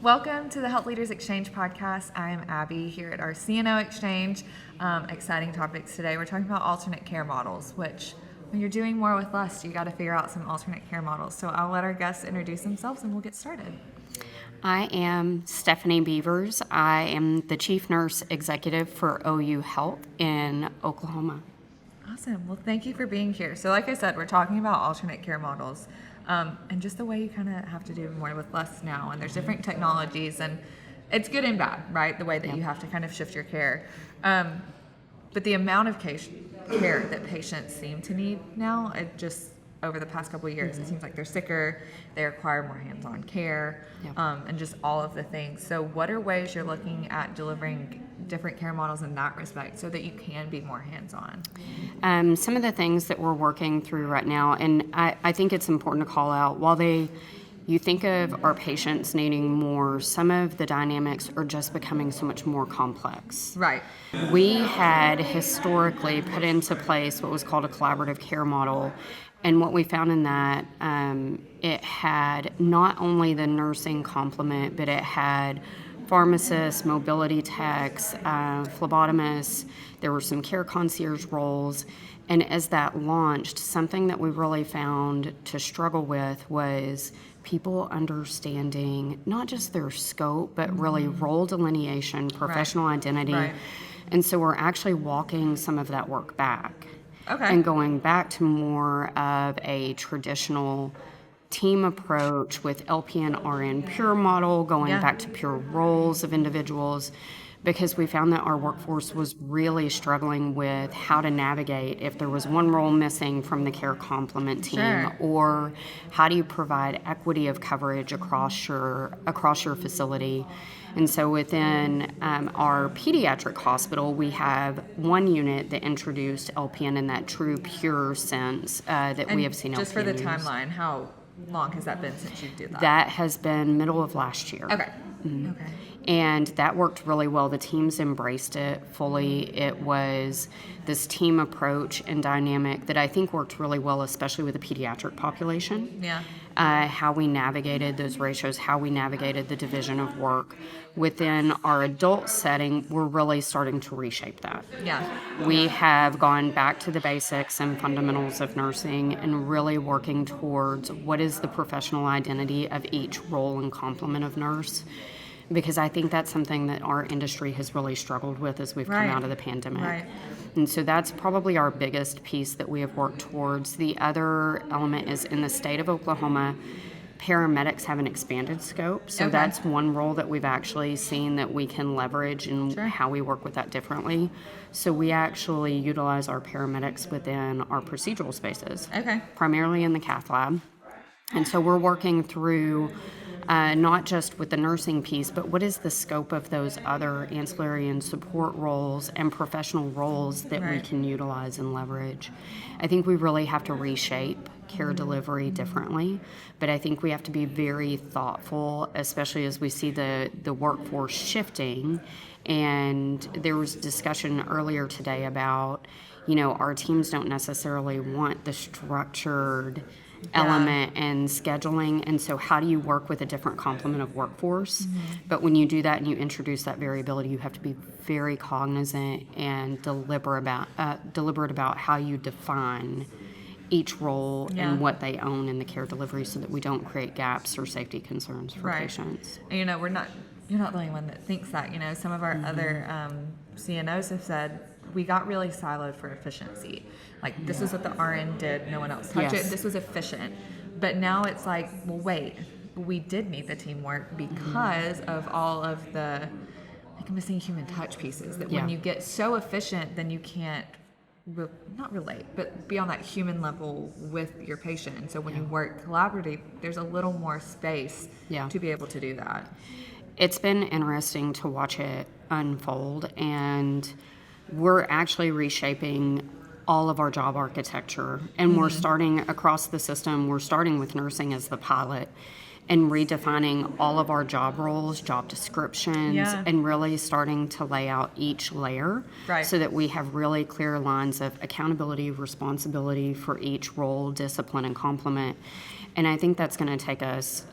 Welcome to the Health Leaders Exchange podcast. I am Abby here at our CNO Exchange. Exciting topics today. We're talking about alternate care models, which when you're doing more with less, you got to figure out some alternate care models. So I'll let our guests introduce themselves and we'll get started. I am Stefanie Beavers. I am the Chief Nurse Executive for OU Health in Oklahoma. Awesome. Well, thank you for being here. So like I said, we're talking about alternate care models. And just the way you kind of have to do more with less now. And there's different technologies, and it's good and bad, right? The way that you have to kind of shift your care. But the amount of care that patients seem to need now, it just over the past couple of years, it seems like they're sicker, they require more hands-on care, and just all of the things. So what are ways you're looking at delivering different care models in that respect so that you can be more hands-on? Some of the things that we're working through right now, and I think it's important to call out, while you think of our patients needing more, some of the dynamics are just becoming so much more complex. Right. We had historically put into place what was called a collaborative care model. And what we found in that, it had not only the nursing complement, but it had pharmacists, mobility techs, phlebotomists. There were some care concierge roles. And as that launched, something that we really found to struggle with was people understanding not just their scope, but really role delineation, professional identity. Right. And so we're actually walking some of that work back. Okay. And going back to more of a traditional team approach with LPN RN pure model, going back to pure roles of individuals, because we found that our workforce was really struggling with how to navigate if there was one role missing from the care complement team, or how do you provide equity of coverage across your facility. And so within our pediatric hospital, we have one unit that introduced LPN in that true pure sense that we have seen LPN just for the use. timeline, how long has that been since you did that? That has been middle of last year. Okay. Okay. And that worked really well. The teams embraced it fully. It was this team approach and dynamic that I think worked really well, especially with the pediatric population. Yeah. How we navigated those ratios, how we navigated the division of work. Within our adult setting, we're really starting to reshape that. Yeah. We have gone back to the basics and fundamentals of nursing and really working towards what is the professional identity of each role and complement of nurse. Because I think that's something that our industry has really struggled with as we've come out of the pandemic. Right. And so that's probably our biggest piece that we have worked towards. The other element is in the state of Oklahoma, paramedics have an expanded scope. So that's one role that we've actually seen that we can leverage and how we work with that differently. So we actually utilize our paramedics within our procedural spaces, primarily in the cath lab. And so we're working through not just with the nursing piece, but what is the scope of those other ancillary and support roles and professional roles that we can utilize and leverage. I think we really have to reshape care delivery differently, but I think we have to be very thoughtful, especially as we see the workforce shifting. And there was discussion earlier today about, our teams don't necessarily want the structured element and scheduling, and so how do you work with a different complement of workforce? But when you do that and you introduce that variability, you have to be very cognizant and deliberate about how you define each role and what they own in the care delivery, so that we don't create gaps or safety concerns for patients. And you're not the only one that thinks that. Some of our other CNOs have said we got really siloed for efficiency. Like, this is what the RN did, no one else touched it, this was efficient. But now it's like, well, wait, we did need the teamwork because of all of the missing human touch pieces, that when you get so efficient, then you can't not relate, but be on that human level with your patient. And so when you work collaboratively, there's a little more space to be able to do that. It's been interesting to watch it unfold, and we're actually reshaping all of our job architecture, and we're starting across the system. We're starting with nursing as the pilot, and redefining all of our job roles, job descriptions, Yeah. and really starting to lay out each layer Right. so that we have really clear lines of accountability, responsibility for each role, discipline, and complement. And I think that's going to take us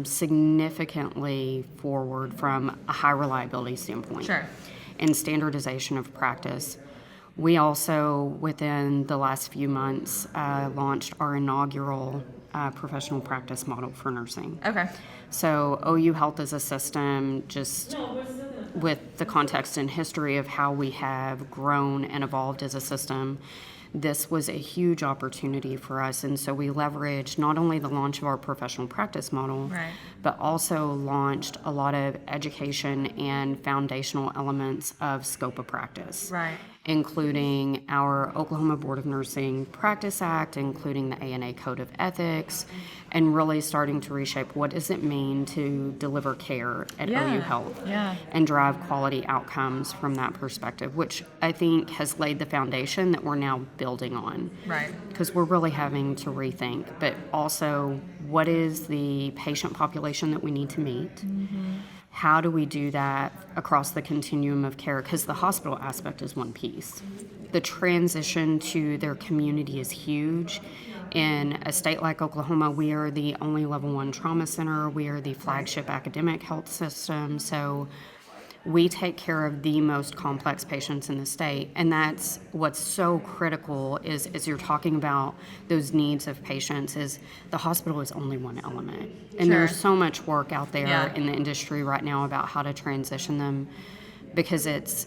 significantly forward from a high reliability standpoint. Sure. And standardization of practice. We also, within the last few months, launched our inaugural professional practice model for nursing. Okay. So OU Health is a system, just with the context and history of how we have grown and evolved as a system. This was a huge opportunity for us, and so we leveraged not only the launch of our professional practice model, Right. but also launched a lot of education and foundational elements of scope of practice. Right. Including our Oklahoma Board of Nursing Practice Act, including the ANA Code of Ethics, and really starting to reshape what does it mean to deliver care at Yeah. OU Health Yeah. and drive quality outcomes from that perspective, which I think has laid the foundation that we're now building on. Right. Because we're really having to rethink, but also what is the patient population that we need to meet? Mm-hmm. How do we do that across the continuum of care? Because the hospital aspect is one piece. The transition to their community is huge. In a state like Oklahoma, we are the only level 1 trauma center. We are the flagship academic health system. So we take care of the most complex patients in the state. And that's what's so critical is as you're talking about those needs of patients is the hospital is only one element. And Sure. there's so much work out there Yeah. in the industry right now about how to transition them because it's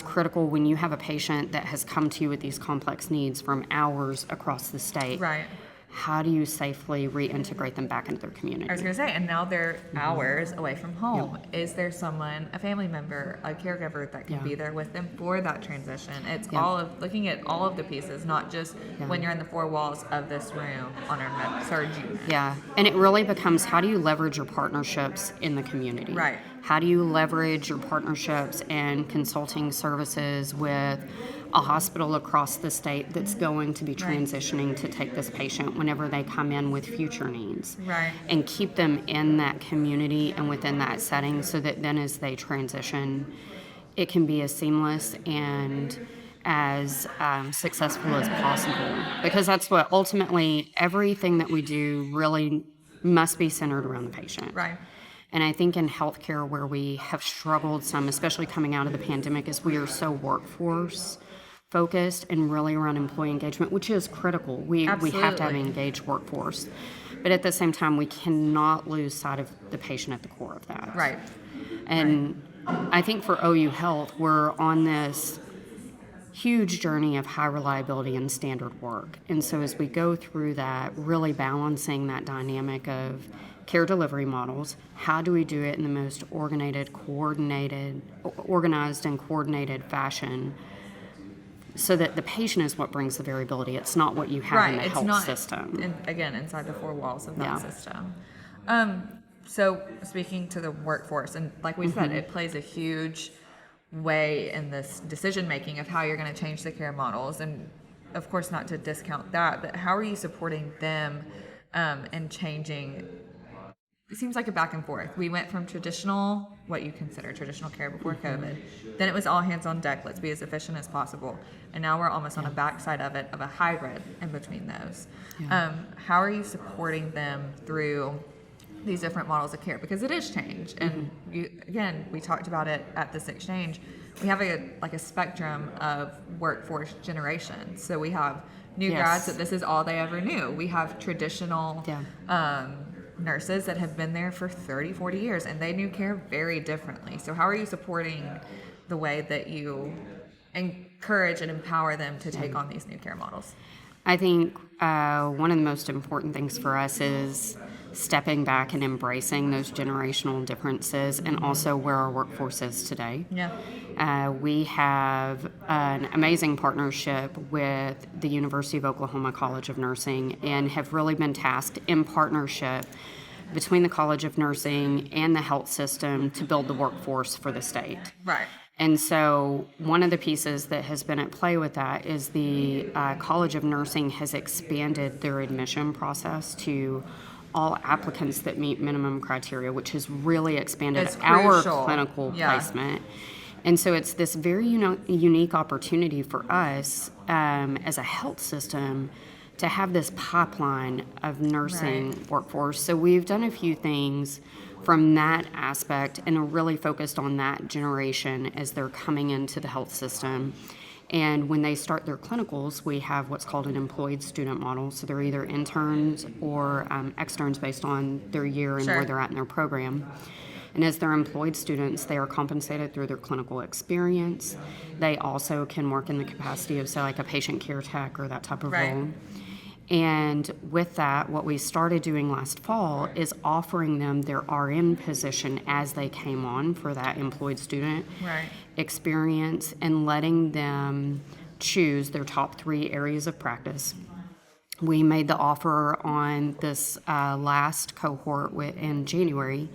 critical when you have a patient that has come to you with these complex needs from hours across the state. Right. How do you safely reintegrate them back into their community? I was going to say, and now they're hours away from home. Is there someone, a family member, a caregiver that can Yeah. be there with them for that transition? It's Yeah. all of looking at all of the pieces, not just when you're in the four walls of this room on our med surg unit. Yeah, and it really becomes how do you leverage your partnerships in the community? Right. How do you leverage your partnerships and consulting services with a hospital across the state that's going to be transitioning to take this patient whenever they come in with future needs? Right. And keep them in that community and within that setting so that then as they transition, it can be as seamless and as successful as possible. Because that's what ultimately everything that we do really must be centered around the patient. Right. And I think in healthcare where we have struggled some, especially coming out of the pandemic, is we are so workforce focused and really around employee engagement, which is critical. We have to have an Absolutely. engaged workforce. But at the same time, we cannot lose sight of the patient at the core of that. Right. And I think for OU Health, we're on this huge journey of high reliability and standard work. And so as we go through that, really balancing that dynamic of care delivery models, how do we do it in the most organized and coordinated fashion so that the patient is what brings the variability. It's not what you have in the It's health not, system. again, inside the four walls of that Yeah. system. So speaking to the workforce, and like we said, it plays a huge way in this decision making of how you're going to change the care models, and of course not to discount that, but how are you supporting them in changing? It seems like a back and forth. We went from traditional, what you consider traditional care before COVID, then it was all hands on deck, let's be as efficient as possible, and now we're almost on a backside of it, of a hybrid in between those. How are you supporting them through these different models of care? Because it is change, and we talked about it at this exchange. We have a spectrum of workforce generations. So we have new grads that this is all they ever knew. We have traditional nurses that have been there for 30, 40 years, and they knew care very differently. So how are you supporting the way that you encourage and empower them to take on these new care models? I think one of the most important things for us is stepping back and embracing those generational differences and also where our workforce is today. We have an amazing partnership with the University of Oklahoma College of Nursing and have really been tasked in partnership between the College of Nursing and the health system to build the workforce for the state. Right. And so one of the pieces that has been at play with that is the College of Nursing has expanded their admission process to all applicants that meet minimum criteria, which has really expanded It's our crucial. clinical Yeah. placement. And so it's this very unique opportunity for us as a health system to have this pipeline of nursing workforce. So we've done a few things from that aspect and are really focused on that generation as they're coming into the health system. And when they start their clinicals, we have what's called an employed student model. So they're either interns or externs based on their year and Sure. where they're at in their program. And as they're employed students, they are compensated through their clinical experience. They also can work in the capacity of, say, like a patient care tech or that type of Right. role. And with that, what we started doing last fall is offering them their RN position as they came on for that employed student Right. experience and letting them choose their top 3 areas of practice. We made the offer on this last cohort in January.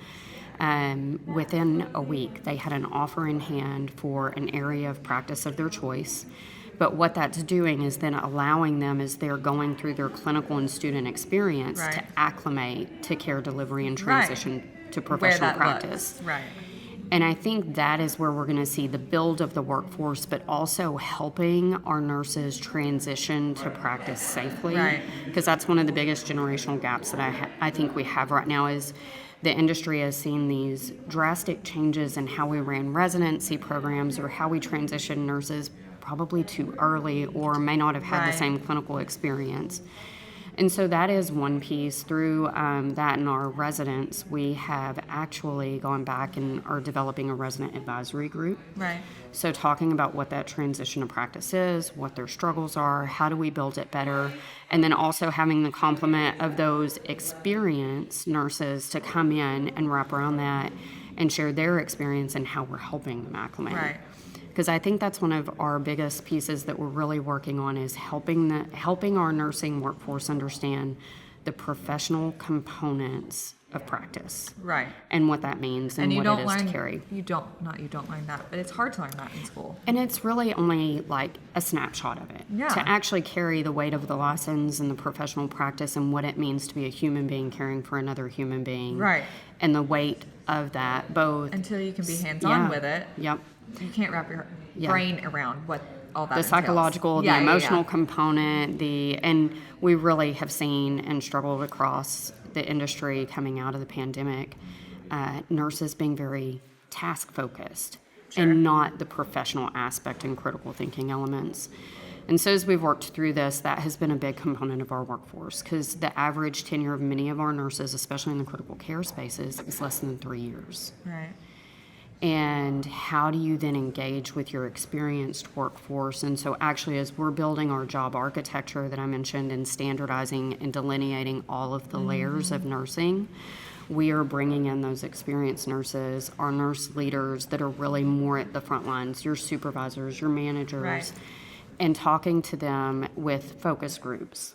Within a week, they had an offer in hand for an area of practice of their choice. But what that's doing is then allowing them, as they're going through their clinical and student experience, Right. to acclimate to care delivery and Right. transition to Where professional that practice. looks. Right. And I think that is where we're going to see the build of the workforce, but also helping our nurses transition to practice safely. Right. Because that's one of the biggest generational gaps that I think we have right now is the industry has seen these drastic changes in how we ran residency programs or how we transition nurses probably too early or may not have had Right. the same clinical experience. And so that is one piece. Through that in our residents, we have actually gone back and are developing a resident advisory group. Right. So talking about what that transition to practice is, what their struggles are, how do we build it better, and then also having the complement of those experienced nurses to come in and wrap around that and share their experience and how we're helping them acclimate. Right. Because I think that's one of our biggest pieces that we're really working on is helping our nursing workforce understand the professional components of practice Right. and what that means and And you what don't it is learn to carry. you don't learn that, but it's hard to learn that in school. And it's really only like a snapshot of it. Yeah. To actually carry the weight of the lessons and the professional practice and what it means to be a human being caring for another human being. Right. And the weight of that, both. Until you can be hands-on Yeah. with it, Yep. you can't wrap your Yeah. brain around what all that The entails. psychological, Yeah, the yeah, emotional yeah. component, and we really have seen and struggled across the industry coming out of the pandemic, nurses being very task focused Sure. and not the professional aspect and critical thinking elements. And so as we've worked through this, that has been a big component of our workforce because the average tenure of many of our nurses, especially in the critical care spaces, is less than 3 years. Right. And how do you then engage with your experienced workforce? And so actually as we're building our job architecture that I mentioned and standardizing and delineating all of the layers of nursing, we are bringing in those experienced nurses, our nurse leaders that are really more at the front lines, your supervisors, your managers, Right. and talking to them with focus groups.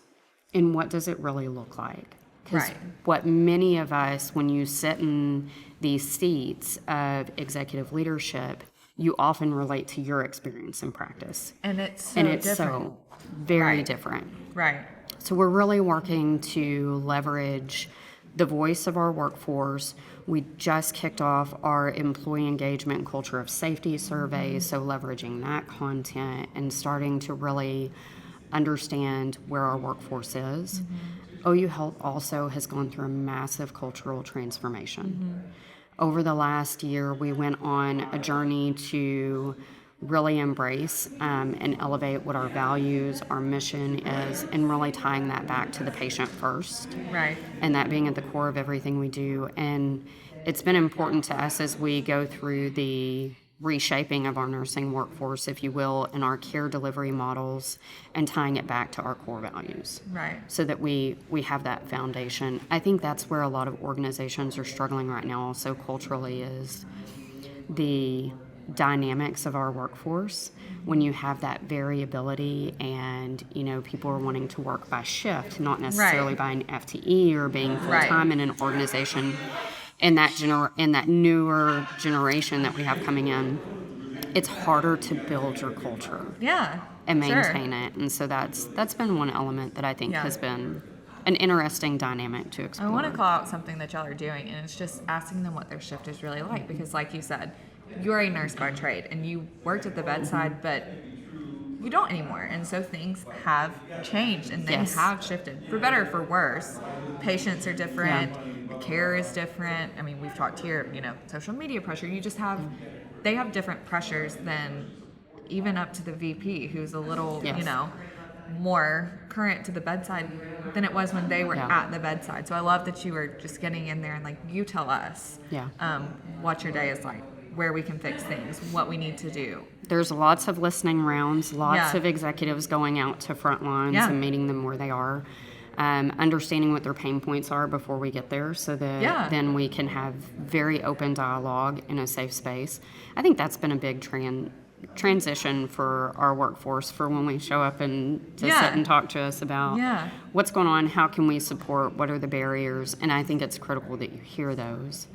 And what does it really look like? Because Right. what many of us, when you sit in these seats of executive leadership, you often relate to your experience in practice. And it's so And it's different. so very Right. different. Right. So we're really working to leverage the voice of our workforce. We just kicked off our employee engagement and culture of safety survey, so leveraging that content and starting to really understand where our workforce is. OU Health also has gone through a massive cultural transformation. Over the last year, we went on a journey to really embrace and elevate what our values, our mission is, and really tying that back to the patient first, Right. and that being at the core of everything we do. And it's been important to us as we go through the reshaping of our nursing workforce, if you will, and our care delivery models, and tying it back to our core values. Right. So that we have that foundation. I think that's where a lot of organizations are struggling right now also culturally is the dynamics of our workforce. When you have that variability and, people are wanting to work by shift, not necessarily Right. by an FTE or being full-time Right. in an organization. In that newer generation that we have coming in, it's harder to build your culture Yeah. and Sure. maintain it. And so that's been one element that I think Yeah. has been an interesting dynamic to I explore. want to call out something that y'all are doing, and it's just asking them what their shift is really like. Because, like you said, you're a nurse by trade, and you worked at the bedside, but you don't anymore. And so things have changed, and they Yes. have shifted for better or for worse. Patients are different. The care is different. I mean, we've talked here, social media pressure. You just have, they have different pressures than even up to the VP, who's a little, Yes. more current to the bedside than it was when they were Yeah. at the bedside. So I love that you were just getting in there and like, you tell us Yeah. what your day is like, where we can fix things, what we need to do. There's lots of listening rounds, lots Yeah. of executives going out to front lines Yeah. and meeting them where they are, understanding what their pain points are before we get there so that Yeah. then we can have very open dialogue in a safe space. I think that's been a big transition for our workforce for when we show up and to Yeah. sit and talk to us about Yeah. what's going on, how can we support, what are the barriers, and I think it's critical that you hear those.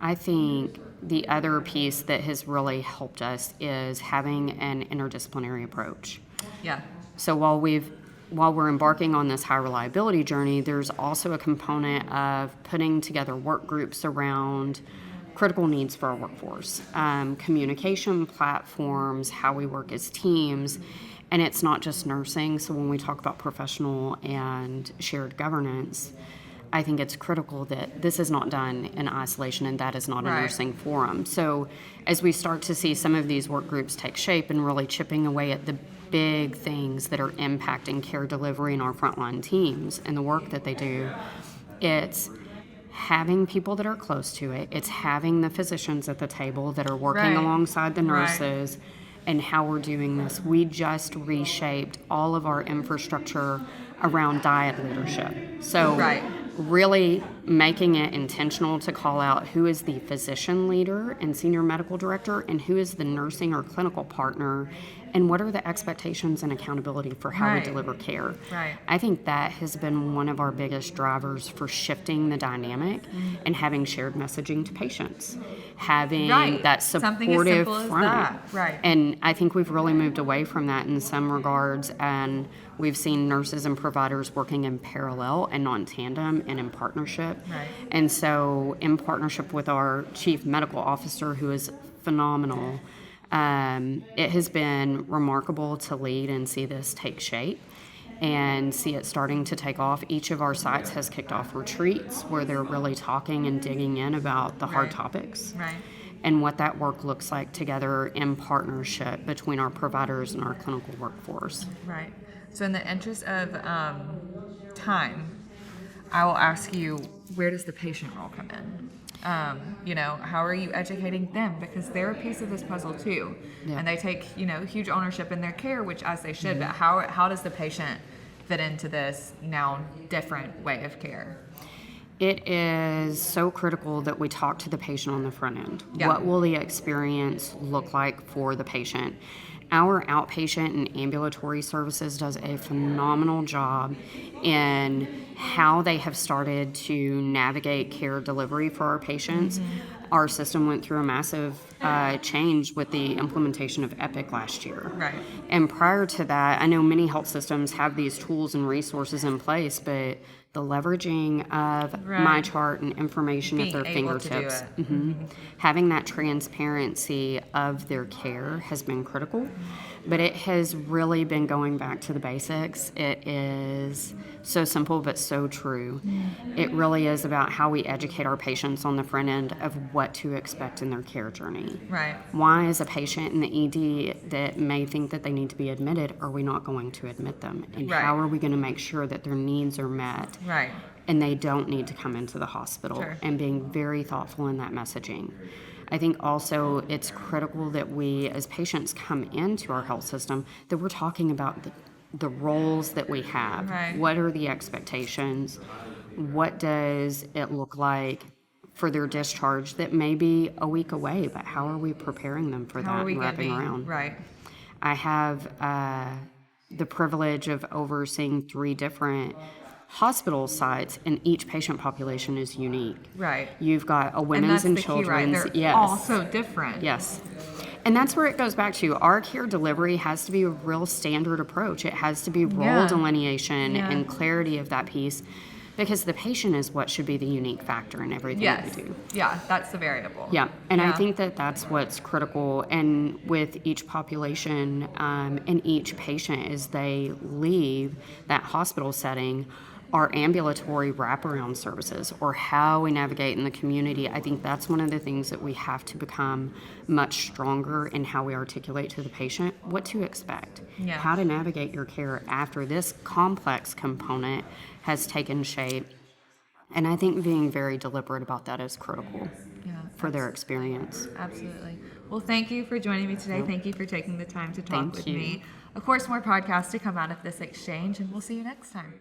I think the other piece that has really helped us is having an interdisciplinary approach. Yeah. So while we're embarking on this high reliability journey, there's also a component of putting together work groups around critical needs for our workforce, communication platforms, how we work as teams, and it's not just nursing. So when we talk about professional and shared governance, I think it's critical that this is not done in isolation and that is not a Right. nursing forum. So as we start to see some of these work groups take shape and really chipping away at the big things that are impacting care delivery in our frontline teams and the work that they do, it's having people that are close to it. It's having the physicians at the table that are working Right. alongside the Right. nurses and how we're doing this. We just reshaped all of our infrastructure around diet leadership. So Right. really making it intentional to call out who is the physician leader and senior medical director and who is the nursing or clinical partner and what are the expectations and accountability for how Right. we deliver care. Right. I think that has been one of our biggest drivers for shifting the dynamic and having shared messaging to patients, having Right. that Something as supportive simple as front. that. Right. And I think we've really moved away from that in some regards, and we've seen nurses and providers working in parallel and not in tandem and in partnership. Right. And so in partnership with our chief medical officer, who is phenomenal, it has been remarkable to lead and see this take shape and see it starting to take off. Each of our sites has kicked off retreats where they're really talking and digging in about the hard Right. topics Right. and what that work looks like together in partnership between our providers and our clinical workforce. Right. So in the interest of time, I will ask you, where does the patient role come in? How are you educating them? Because they're a piece of this puzzle too. Yeah. And they take, huge ownership in their care, which as they should, but how does the patient fit into this now different way of care? It is so critical that we talk to the patient on the front end. Yeah. What will the experience look like for the patient? Our outpatient and ambulatory services does a phenomenal job in how they have started to navigate care delivery for our patients. Our system went through a massive change with the implementation of Epic last year. Right. And prior to that, I know many health systems have these tools and resources in place, but the leveraging of Right. MyChart and information Being at their able to do fingertips, it. having that transparency of their care has been critical. But it has really been going back to the basics. It is so simple but so true. It really is about how we educate our patients on the front end of what to expect in their care journey. Right. Why is a patient in the ED that may think that they need to be admitted, are we not going to admit them? And Right. how are we going to make sure that their needs are met Right. and they don't need to come into the hospital? Sure. And being very thoughtful in that messaging. I think also it's critical that we as patients come into our health system that we're talking about the roles that we have. Right. What are the expectations? What does it look like for their discharge that may be a week away, but how are we preparing them for How that are we and wrapping getting around? right? I have the privilege of overseeing 3 different hospital sites, and each patient population is unique. Right. You've got a And women's that's and the key, right? children's. They're Yes. all so different. Yes. And that's where it goes back to our care delivery has to be a real standard approach. It has to be role Yeah. delineation Yeah. and clarity of that piece, because the patient is what should be the unique factor in everything that Yes. we do. Yeah, that's the variable. Yeah, and I Yeah. think that that's what's critical. And with each population and each patient, as they leave that hospital setting, our ambulatory wraparound services, or how we navigate in the community, I think that's one of the things that we have to become much stronger in how we articulate to the patient what to expect, Yeah. how to navigate your care after this complex component has taken shape. And I think being very deliberate about that is critical Yeah. for their experience. Absolutely. Well, thank you for joining me today. Thank you for taking the time to talk Thank with you. me. Of course, more podcasts to come out of this exchange, and we'll see you next time.